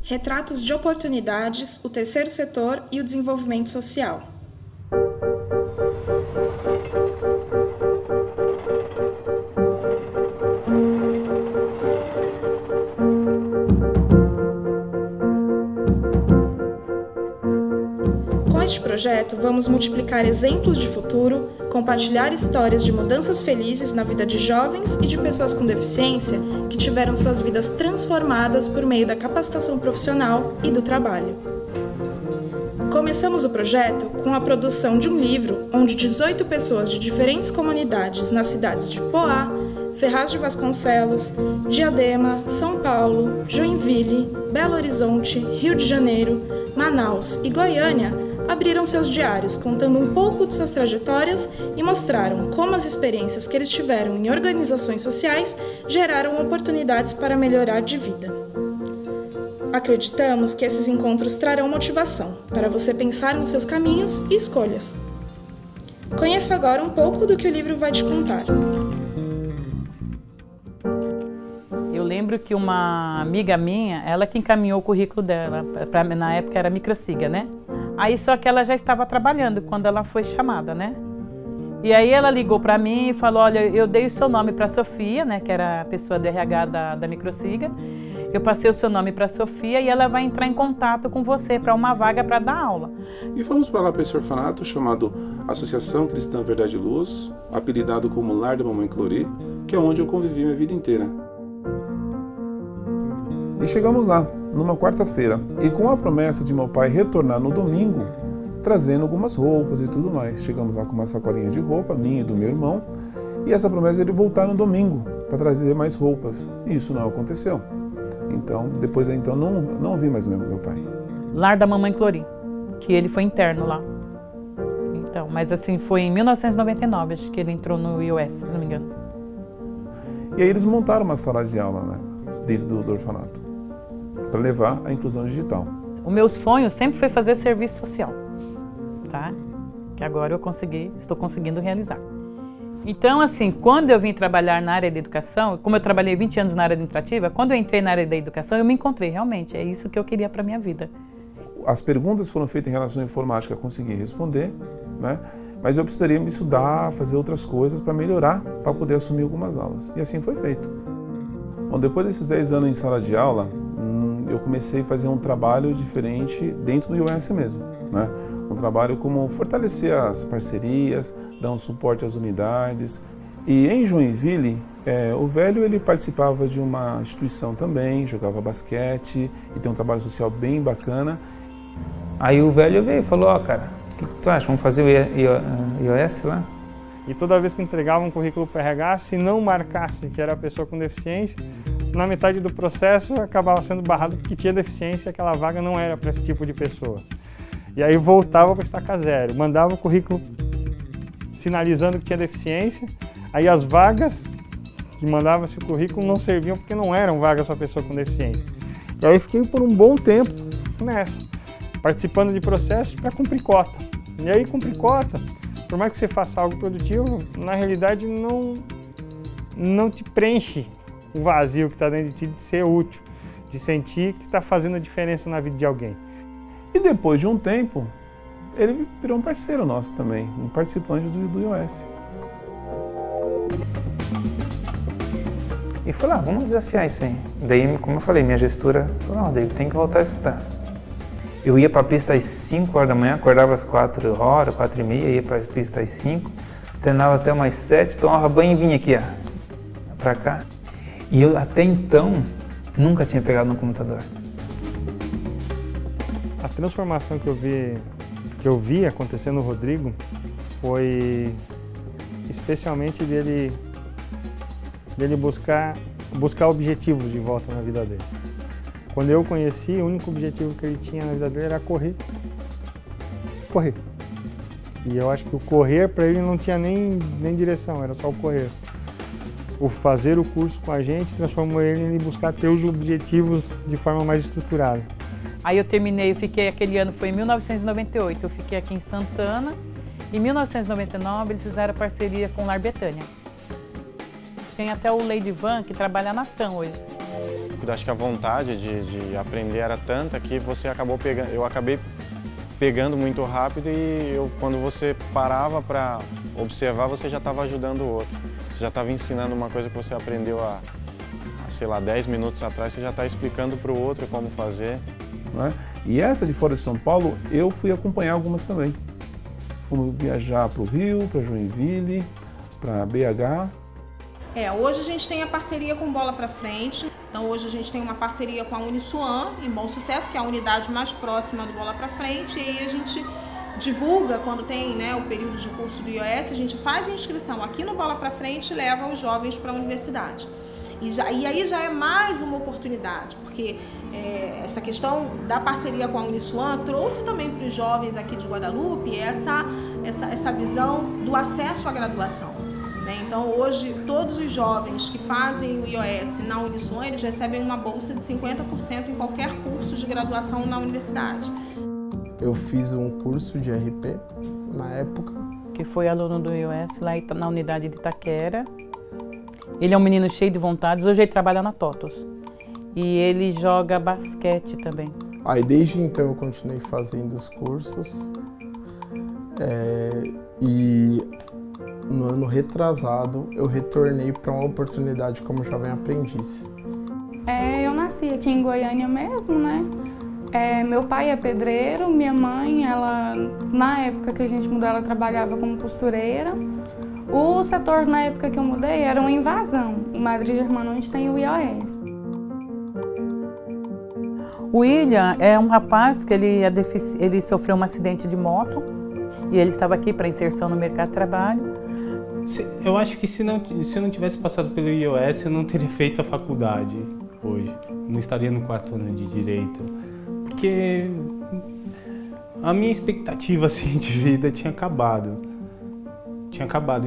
Retratos de oportunidades, o terceiro setor e o desenvolvimento social. Com este projeto, vamos multiplicar exemplos de futuro, compartilhar histórias de mudanças felizes na vida de jovens e de pessoas com deficiência que tiveram suas vidas transformadas por meio da capacitação profissional e do trabalho. Começamos o projeto com a produção de um livro onde 18 pessoas de diferentes comunidades nas cidades de Poá, Ferraz de Vasconcelos, Diadema, São Paulo, Joinville, Belo Horizonte, Rio de Janeiro, Manaus e Goiânia abriram seus diários contando um pouco de suas trajetórias e mostraram como as experiências que eles tiveram em organizações sociais geraram oportunidades para melhorar de vida. Acreditamos que esses encontros trarão motivação para você pensar nos seus caminhos e escolhas. Conheça agora um pouco do que o livro vai te contar. Eu lembro que uma amiga minha, ela que encaminhou o currículo dela, na época era Microsiga, né? Aí só que ela já estava trabalhando quando ela foi chamada, né? E aí ela ligou para mim e falou, olha, eu dei o seu nome para a Sofia, né? Que era a pessoa do RH da Microsiga. Eu passei o seu nome para a Sofia e ela vai entrar em contato com você para uma vaga para dar aula. E fomos para lá para esse orfanato chamado Associação Cristã Verdade e Luz, apelidado como Lar da Mamãe Clori, que é onde eu convivi minha vida inteira. E chegamos lá, numa quarta-feira, e com a promessa de meu pai retornar no domingo, trazendo algumas roupas e tudo mais. Chegamos lá com uma sacolinha de roupa, minha e do meu irmão, e essa promessa de ele voltar no domingo para trazer mais roupas. E isso não aconteceu. Então, depois então, não vi mais meu pai. Lar da Mamãe Clori, que ele foi interno lá. Então, mas assim, foi em 1999, acho que ele entrou no IOS, se não me engano. E aí eles montaram uma sala de aula, né, dentro do orfanato, para levar a inclusão digital. O meu sonho sempre foi fazer serviço social, tá? Que agora estou conseguindo realizar. Então, assim, quando eu vim trabalhar na área da educação, como eu trabalhei 20 anos na área administrativa, quando eu entrei na área da educação, eu me encontrei realmente, é isso que eu queria para a minha vida. As perguntas foram feitas em relação à informática, eu consegui responder, né? Mas eu precisaria me estudar, fazer outras coisas para melhorar, para poder assumir algumas aulas. E assim foi feito. Bom, depois desses 10 anos em sala de aula, eu comecei a fazer um trabalho diferente dentro do IOS mesmo, né? Um trabalho como fortalecer as parcerias, dar um suporte às unidades. E em Joinville, o velho ele participava de uma instituição também, jogava basquete e tem um trabalho social bem bacana. Aí o velho veio e falou, ó, cara, o que tu acha? Vamos fazer o IOS lá? E toda vez que entregava um currículo para o RH, se não marcasse que era a pessoa com deficiência, na metade do processo acabava sendo barrado porque tinha deficiência e aquela vaga não era para esse tipo de pessoa. E aí voltava para estaca zero, mandava o currículo sinalizando que tinha deficiência, aí as vagas que mandava-se o currículo não serviam porque não eram vagas para pessoa com deficiência. E aí fiquei por um bom tempo nessa, participando de processos para cumprir cota. E aí cumprir cota, por mais que você faça algo produtivo, na realidade não te preenche o vazio que está dentro de ti de ser útil, de sentir que está fazendo a diferença na vida de alguém. E depois de um tempo, ele virou um parceiro nosso também, um participante do IOS. E falei, vamos desafiar isso aí. Daí, como eu falei, minha gestora falou, Rodrigo, tem que voltar a estudar. Eu ia para a pista às 5 horas da manhã, acordava às 4 horas, 4 e meia, ia para a pista às 5, treinava até umas 7, tomava banho e vinha aqui, para cá. E eu até então nunca tinha pegado no computador. A transformação que eu vi acontecer no Rodrigo foi especialmente dele buscar objetivos de volta na vida dele. Quando eu o conheci, o único objetivo que ele tinha na vida dele era correr. Correr. E eu acho que o correr para ele não tinha nem direção, era só o correr. O fazer o curso com a gente transformou ele em buscar ter os objetivos de forma mais estruturada. Aí eu terminei, aquele ano foi em 1998, eu fiquei aqui em Santana. Em 1999 eles fizeram parceria com o Lar Betânia. Tem até o Lady Van que trabalha na TAM hoje. acho que a vontade de aprender era tanta que você acabou pegando, eu acabei pegando muito rápido e quando você parava para observar, você já estava ajudando o outro. Você já estava ensinando uma coisa que você aprendeu sei lá, 10 minutos atrás, você já está explicando para o outro como fazer. Não é? E essa de fora de São Paulo, eu fui acompanhar algumas também. Fui viajar para o Rio, para Joinville, para BH. Hoje a gente tem a parceria com Bola Pra Frente. Então hoje a gente tem uma parceria com a Uniswan, em Bom Sucesso, que é a unidade mais próxima do Bola Pra Frente. E aí a gente divulga, quando tem, né, o período de curso do IOS, a gente faz a inscrição aqui no Bola Pra Frente e leva os jovens para a universidade. E aí já é mais uma oportunidade, porque essa questão da parceria com a Uniswan trouxe também para os jovens aqui de Guadalupe essa visão do acesso à graduação. Né? Então hoje todos os jovens que fazem o IOS na Uniswan, eles recebem uma bolsa de 50% em qualquer curso de graduação na universidade. Eu fiz um curso de RP na época. Que foi aluno do IOS lá na unidade de Itaquera. Ele é um menino cheio de vontades, hoje ele trabalha na TOTOS. E ele joga basquete também. Aí desde então eu continuei fazendo os cursos. E no ano retrasado eu retornei para uma oportunidade como jovem aprendiz. Eu nasci aqui em Goiânia mesmo, né? Meu pai é pedreiro, minha mãe, na época que a gente mudou, ela trabalhava como costureira. O setor, na época que eu mudei, era uma invasão. Em Madre Germana, onde tem o IOS. O William é um rapaz que ele sofreu um acidente de moto e ele estava aqui para inserção no mercado de trabalho. Eu acho que se eu não tivesse passado pelo IOS, eu não teria feito a faculdade hoje. Não estaria no 4º ano de Direito. Porque a minha expectativa assim, de vida tinha acabado.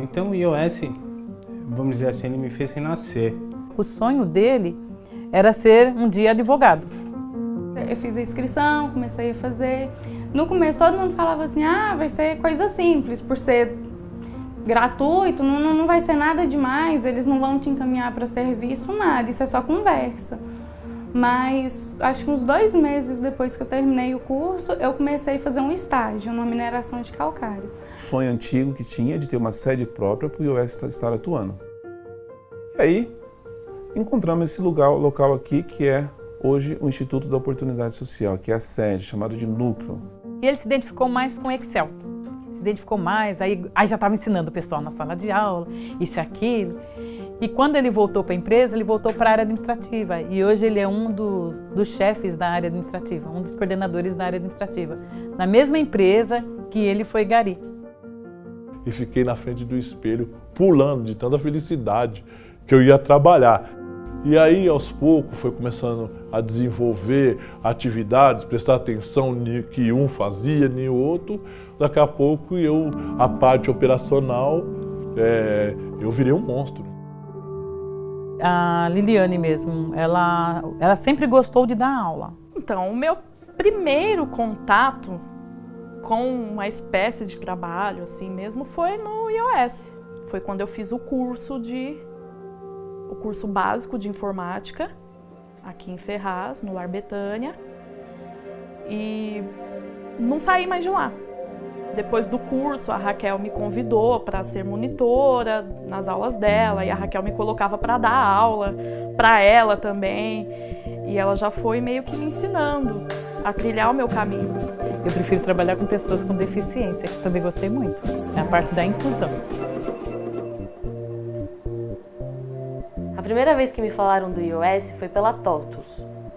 Então o IOS, vamos dizer assim, ele me fez renascer. O sonho dele era ser um dia advogado. Eu fiz a inscrição, comecei a fazer. No começo todo mundo falava assim, vai ser coisa simples, por ser gratuito, não vai ser nada demais, eles não vão te encaminhar para serviço, nada, isso é só conversa. Mas acho que uns 2 meses depois que eu terminei o curso, eu comecei a fazer um estágio numa mineração de calcário. Sonho antigo que tinha de ter uma sede própria para o IOS estar atuando. E aí, encontramos esse local aqui que é hoje o Instituto da Oportunidade Social, que é a sede, chamado de núcleo. E ele se identificou mais com Excel. Se identificou mais, aí já estava ensinando o pessoal na sala de aula, isso e aquilo. E quando ele voltou para a empresa, ele voltou para a área administrativa. E hoje ele é um dos chefes da área administrativa, um dos coordenadores da área administrativa, na mesma empresa que ele foi gari. E fiquei na frente do espelho, pulando de tanta felicidade que eu ia trabalhar. E aí, aos poucos, foi começando a desenvolver atividades, prestar atenção no que um fazia, nem o outro. Daqui a pouco, a parte operacional, eu virei um monstro. A Liliane mesmo, ela sempre gostou de dar aula. Então, o meu primeiro contato com uma espécie de trabalho, assim mesmo, foi no IOS. Foi quando eu fiz o curso básico de informática, aqui em Ferraz, no Lar Betânia, e não saí mais de lá. Depois do curso, a Raquel me convidou para ser monitora nas aulas dela, e a Raquel me colocava para dar aula para ela também, e ela já foi meio que me ensinando a trilhar o meu caminho. Eu prefiro trabalhar com pessoas com deficiência, que também gostei muito, é a parte da inclusão. A primeira vez que me falaram do IOS foi pela TOTOS,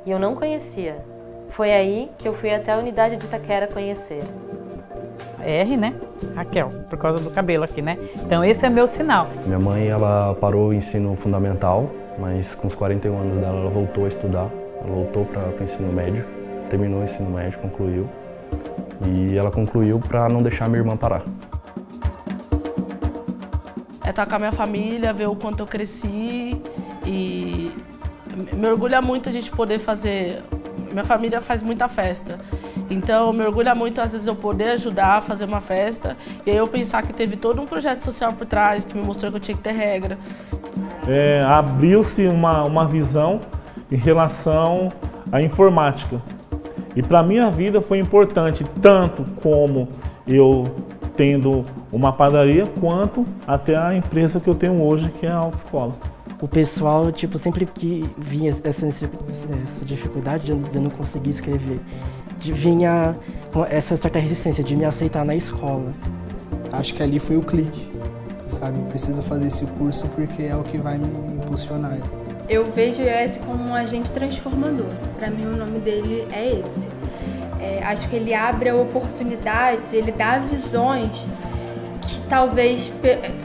e eu não conhecia. Foi aí que eu fui até a unidade de Itaquera conhecer. R, né? Raquel, por causa do cabelo aqui, né? Então esse é meu sinal. Minha mãe, ela parou o ensino fundamental, mas com os 41 anos dela, ela voltou a estudar. Ela voltou para o ensino médio, terminou o ensino médio, concluiu. E ela concluiu para não deixar minha irmã parar. Estar com a minha família, ver o quanto eu cresci e me orgulha muito a gente poder fazer. Minha família faz muita festa, então me orgulha muito às vezes eu poder ajudar a fazer uma festa e aí eu pensar que teve todo um projeto social por trás que me mostrou que eu tinha que ter regra. Abriu-se uma visão em relação à informática. E para a minha vida foi importante, tanto como eu tendo uma padaria, quanto até a empresa que eu tenho hoje, que é a autoescola. O pessoal, tipo, sempre que vinha essa dificuldade de eu não conseguir escrever, vinha com essa certa resistência de me aceitar na escola. Acho que ali foi o clique, sabe? Eu preciso fazer esse curso porque é o que vai me impulsionar. Eu vejo o IOS como um agente transformador. Para mim, o nome dele é esse. Acho que ele abre a oportunidade, ele dá visões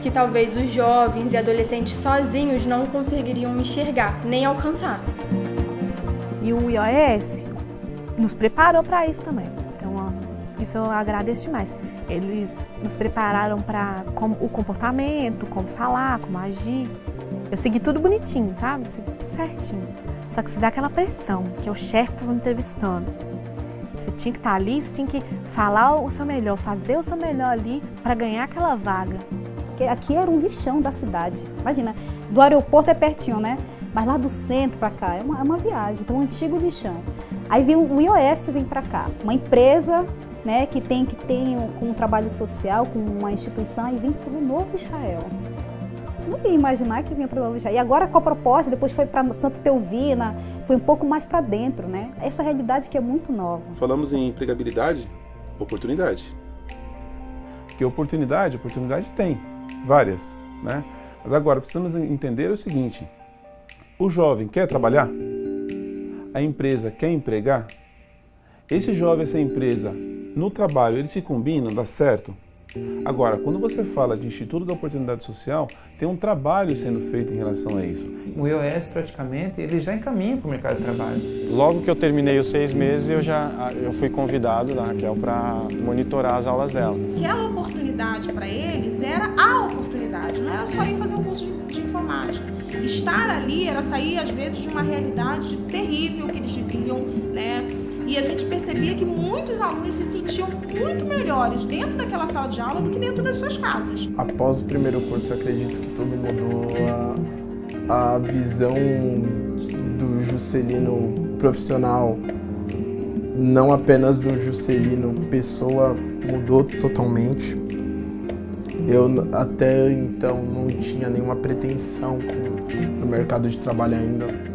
que talvez os jovens e adolescentes sozinhos não conseguiriam enxergar, nem alcançar. E o IOS nos preparou para isso também. Então, isso eu agradeço demais. Eles nos prepararam para o comportamento, como falar, como agir. Eu segui tudo bonitinho, tá? Segui tudo certinho. Só que se dá aquela pressão, que é o chefe que estava me entrevistando. Você tinha que estar ali, você tinha que falar o seu melhor, fazer o seu melhor ali para ganhar aquela vaga. Aqui era um lixão da cidade. Imagina, do aeroporto é pertinho, né? Mas lá do centro para cá é uma viagem. Então, um antigo lixão. Aí vem o IOS vem para cá, uma empresa, né, que tem com um trabalho social, com uma instituição, e vem para o Novo Israel. Não ia imaginar que vinha para o Novo Israel. E agora com a proposta, depois foi para Santa Teovina, foi um pouco mais para dentro, né? Essa realidade que é muito nova. Falamos em empregabilidade, oportunidade. Porque oportunidade tem, várias, né? Mas agora precisamos entender o seguinte, o jovem quer trabalhar? A empresa quer empregar? Esse jovem, essa empresa, no trabalho, eles se combinam, dá certo? Agora, quando você fala de Instituto da Oportunidade Social, tem um trabalho sendo feito em relação a isso. O IOS, praticamente, ele já encaminha para o mercado de trabalho. Logo que eu terminei os 6 meses, eu fui convidado da Raquel para monitorar as aulas dela. Aquela oportunidade para eles era a oportunidade, não era só ir fazer um curso de informática. Estar ali era sair, às vezes, de uma realidade terrível que eles viviam, né? E a gente percebia que muitos alunos se sentiam muito melhores dentro daquela sala de aula do que dentro das suas casas. Após o primeiro curso, eu acredito que tudo mudou. A visão do Juscelino profissional, não apenas do Juscelino pessoa, mudou totalmente. Eu até então não tinha nenhuma pretensão no mercado de trabalho ainda.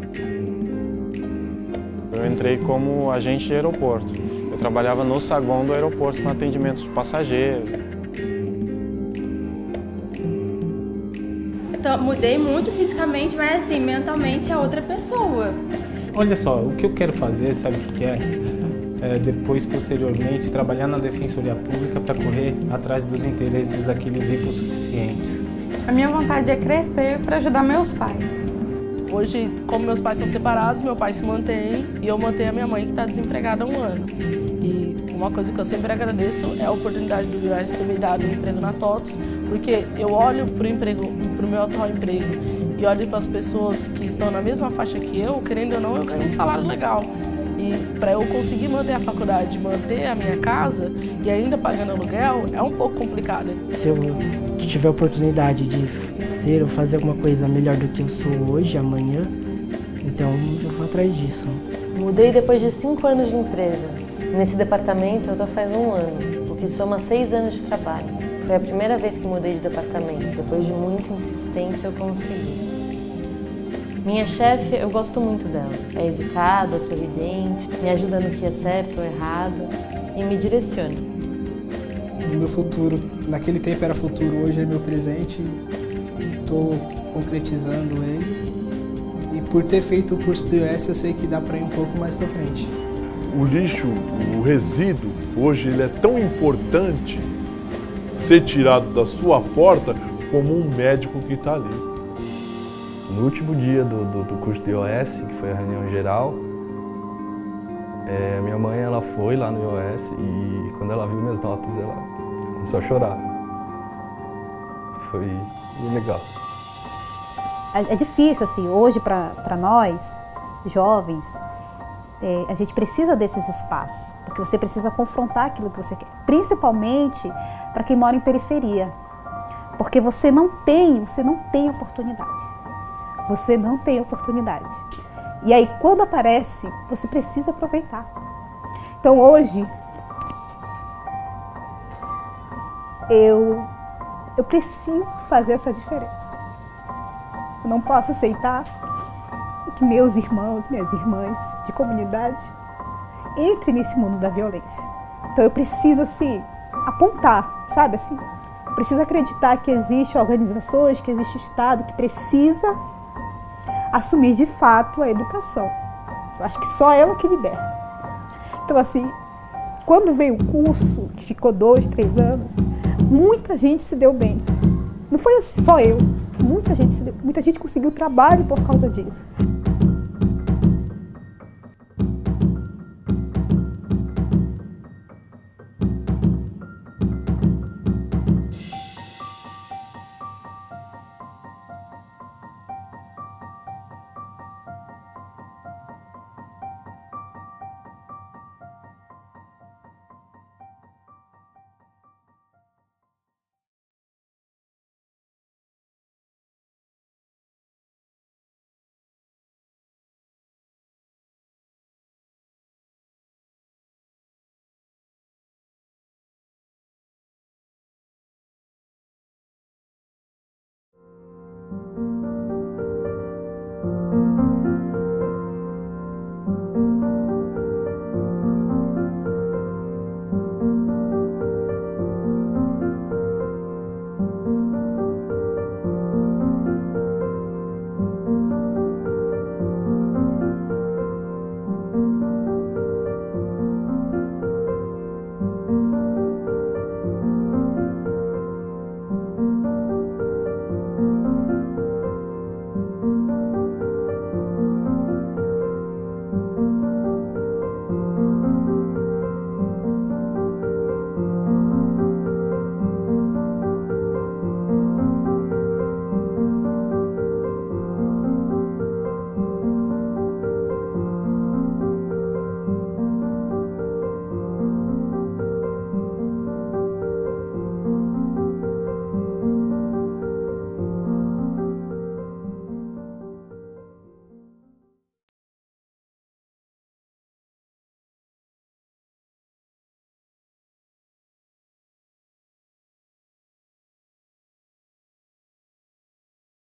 Eu entrei como agente de aeroporto. Eu trabalhava no saguão do aeroporto com atendimento de passageiros. Então, mudei muito fisicamente, mas assim, mentalmente é outra pessoa. Olha só, o que eu quero fazer, sabe o que é? Depois, posteriormente, trabalhar na Defensoria Pública para correr atrás dos interesses daqueles hipossuficientes. A minha vontade é crescer para ajudar meus pais. Hoje, como meus pais são separados, meu pai se mantém e eu mantenho a minha mãe que está desempregada há 1 ano. E uma coisa que eu sempre agradeço é a oportunidade do IOS ter me dado um emprego na TOTOS, porque eu olho para o meu atual emprego e olho para as pessoas que estão na mesma faixa que eu, querendo ou não, eu ganho um salário legal. E para eu conseguir manter a faculdade, manter a minha casa e ainda pagando aluguel, é um pouco complicado. Se eu tiver a oportunidade de ser ou fazer alguma coisa melhor do que eu sou hoje, amanhã, então eu vou atrás disso. Mudei depois de 5 anos de empresa. Nesse departamento eu estou faz 1 ano, o que soma 6 anos de trabalho. Foi a primeira vez que mudei de departamento. Depois de muita insistência eu consegui. Minha chefe, eu gosto muito dela. É educada, sorridente, me ajuda no que é certo ou errado e me direciona. O meu futuro, naquele tempo era futuro, hoje é meu presente. Estou concretizando ele. E por ter feito o curso do IOS, eu sei que dá para ir um pouco mais para frente. O lixo, o resíduo, hoje ele é tão importante ser tirado da sua porta como um médico que está ali. No último dia do curso de IOS, que foi a reunião geral, minha mãe ela foi lá no IOS e quando ela viu minhas notas, ela começou a chorar. Foi legal. É difícil, assim, hoje para nós, jovens, a gente precisa desses espaços, porque você precisa confrontar aquilo que você quer, principalmente para quem mora em periferia, porque você não tem oportunidade. Você não tem oportunidade. E aí, quando aparece, você precisa aproveitar. Então, hoje, eu preciso fazer essa diferença. Eu não posso aceitar que meus irmãos, minhas irmãs de comunidade entrem nesse mundo da violência. Então eu preciso, assim, apontar, sabe, assim, eu preciso acreditar que existem organizações, que existe Estado que precisa assumir de fato a educação. Eu acho que só ela que liberta. Então, assim, quando veio o curso, que ficou 2, 3 anos, muita gente se deu bem. Não foi só eu, muita gente conseguiu trabalho por causa disso.